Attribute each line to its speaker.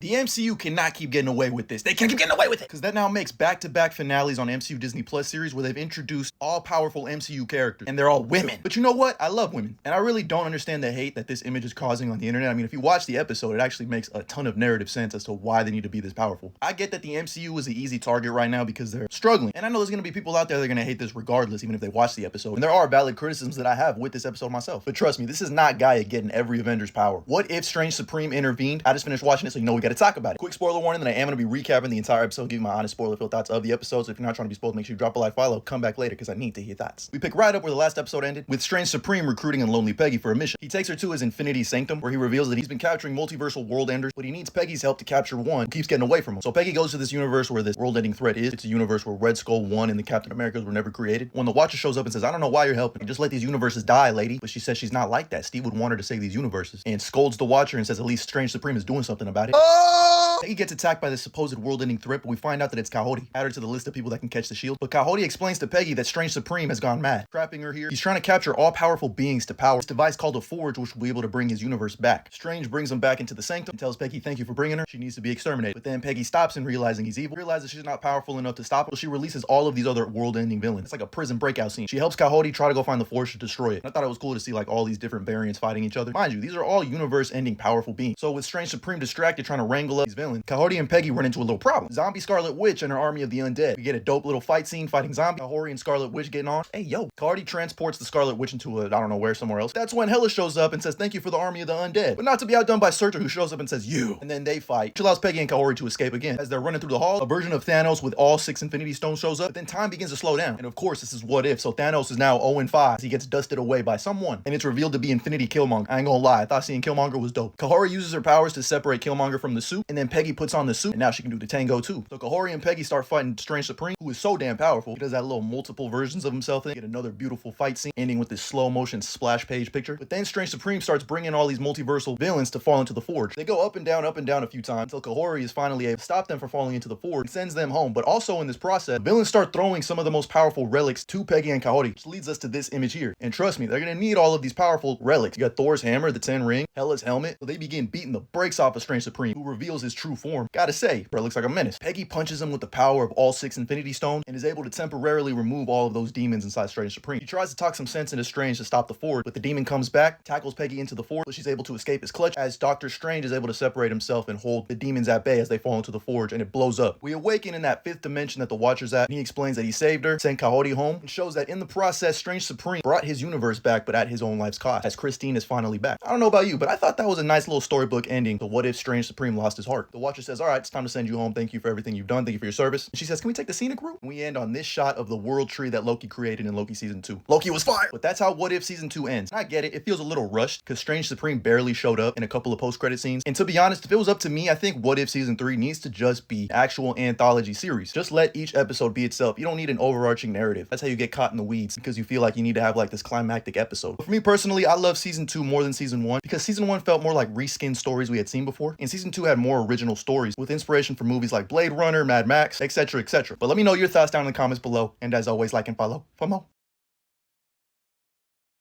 Speaker 1: The MCU cannot keep getting away with this. They can't keep getting away with it. Because that now makes back-to-back finales on MCU Disney Plus series where they've introduced all-powerful MCU characters. And they're all women. But you know what? I love women. And I really don't understand the hate that this image is causing on the internet. I mean, if you watch the episode, it actually makes a ton of narrative sense as to why they need to be this powerful. I get that the MCU is an easy target right now because they're struggling. And I know there's going to be people out there that are going to hate this regardless, even if they watch the episode. And there are valid criticisms that I have with this episode myself. But trust me, this is not Gaia getting every Avenger's power. What if Strange Supreme intervened? I just finished watching it, so you know we got to talk about it. Quick spoiler warning that I am going to be recapping the entire episode, giving my honest spoiler-filled thoughts of the episode. So if you're not trying to be spoiled, make sure you drop a like, follow, come back later because I need to hear thoughts. We pick right up where the last episode ended, with Strange Supreme recruiting and Lonely Peggy for a mission. He takes her to his Infinity Sanctum, where he reveals that he's been capturing multiversal world enders, but he needs Peggy's help to capture one who keeps getting away from him. So Peggy goes to this universe where this world-ending threat is. It's a universe where Red Skull 1 and the Captain Americas were never created. When the Watcher shows up and says, "I don't know why you're helping, just let these universes die, lady." But she says she's not like that. Steve would want her to save these universes, and scolds the Watcher and says at least Strange Supreme is doing something about it. Peggy gets attacked by this supposed world-ending threat, but we find out that it's Coyote. Add her to the list of people that can catch the shield. But Coyote explains to Peggy that Strange Supreme has gone mad, trapping her here. He's trying to capture all-powerful beings to power this device called a Forge, which will be able to bring his universe back. Strange brings him back into the Sanctum and tells Peggy thank you for bringing her. She needs to be exterminated. But then Peggy stops him, realizing he's evil, realizes she's not powerful enough to stop him. So she releases all of these other world-ending villains. It's like a prison breakout scene. She helps Coyote try to go find the Forge to destroy it. And I thought it was cool to see like all these different variants fighting each other. Mind you, these are all universe-ending powerful beings. So with Strange Supreme distracted trying to wrangle up these villains, Coyote and Peggy run into a little problem. Zombie Scarlet Witch and her army of the undead. We get a dope little fight scene fighting Zombie, Coyote and Scarlet Witch getting on. Hey yo, Coyote transports the Scarlet Witch into a, I don't know where, somewhere else. That's when Hela shows up and says thank you for the army of the undead. But not to be outdone by Searcher, who shows up and says you. And then they fight, which allows Peggy and Coyote to escape again. As they're running through the hall, a version of Thanos with all 6 Infinity Stones shows up, but then time begins to slow down. And of course, this is what if, so Thanos is now 0-5 as he gets dusted away by someone. And it's revealed to be Infinity Killmonger. I ain't gonna lie, I thought seeing Killmonger was dope. Kahori uses her powers to separate Killmonger from the suit, and then Peggy puts on the suit, and now she can do the tango too. So Kahori and Peggy start fighting Strange Supreme, who is so damn powerful. He does that little multiple versions of himself thing. Get another beautiful fight scene, ending with this slow motion splash page picture. But then Strange Supreme starts bringing all these multiversal villains to fall into the Forge. They go up and down a few times until Kahori is finally able to stop them from falling into the Forge and sends them home. But also in this process, the villains start throwing some of the most powerful relics to Peggy and Coyote, which leads us to this image here. And trust me, they're gonna need all of these powerful relics. You got Thor's hammer, the 10 ring, Hela's helmet. So they begin beating the brakes off of Strange Supreme, who reveals his true form. Gotta say, bro, looks like a menace. Peggy punches him with the power of all 6 Infinity Stones and is able to temporarily remove all of those demons inside Strange Supreme. He tries to talk some sense into Strange to stop the Forge, but the demon comes back, tackles Peggy into the Forge, so she's able to escape his clutch, as Doctor Strange is able to separate himself and hold the demons at bay as they fall into the Forge, and it blows up. We awaken in that 5th dimension that the Watcher's at, and he explains that he saved her, sent Coyote home, and shows that in the process, Strange Supreme brought his universe back, but at his own life's cost, as Christine is finally back. I don't know about you, but I thought that was a nice little storybook ending to what if Strange Supreme lost his heart. The Watcher says, alright, it's time to send you home. Thank you for everything you've done. Thank you for your service. And she says, can we take the scenic route? And we end on this shot of the world tree that Loki created in Loki Season 2. Loki was fired! But that's how What If Season 2 ends. And I get it, it feels a little rushed, because Strange Supreme barely showed up in a couple of post-credit scenes. And to be honest, if it was up to me, I think What If Season 3 needs to just be actual anthology series. Just let each episode be itself. You don't need an overarching narrative. That's how you get caught in the weeds, because you feel like you need to have like this climactic episode. But for me personally, I love Season 2 more than Season 1, because Season 1 felt more like reskinned stories we had seen before, and Season 2 had more original stories, with inspiration from movies like Blade Runner, Mad Max, etc, etc. But let me know your thoughts down in the comments below, and as always, like and follow for more.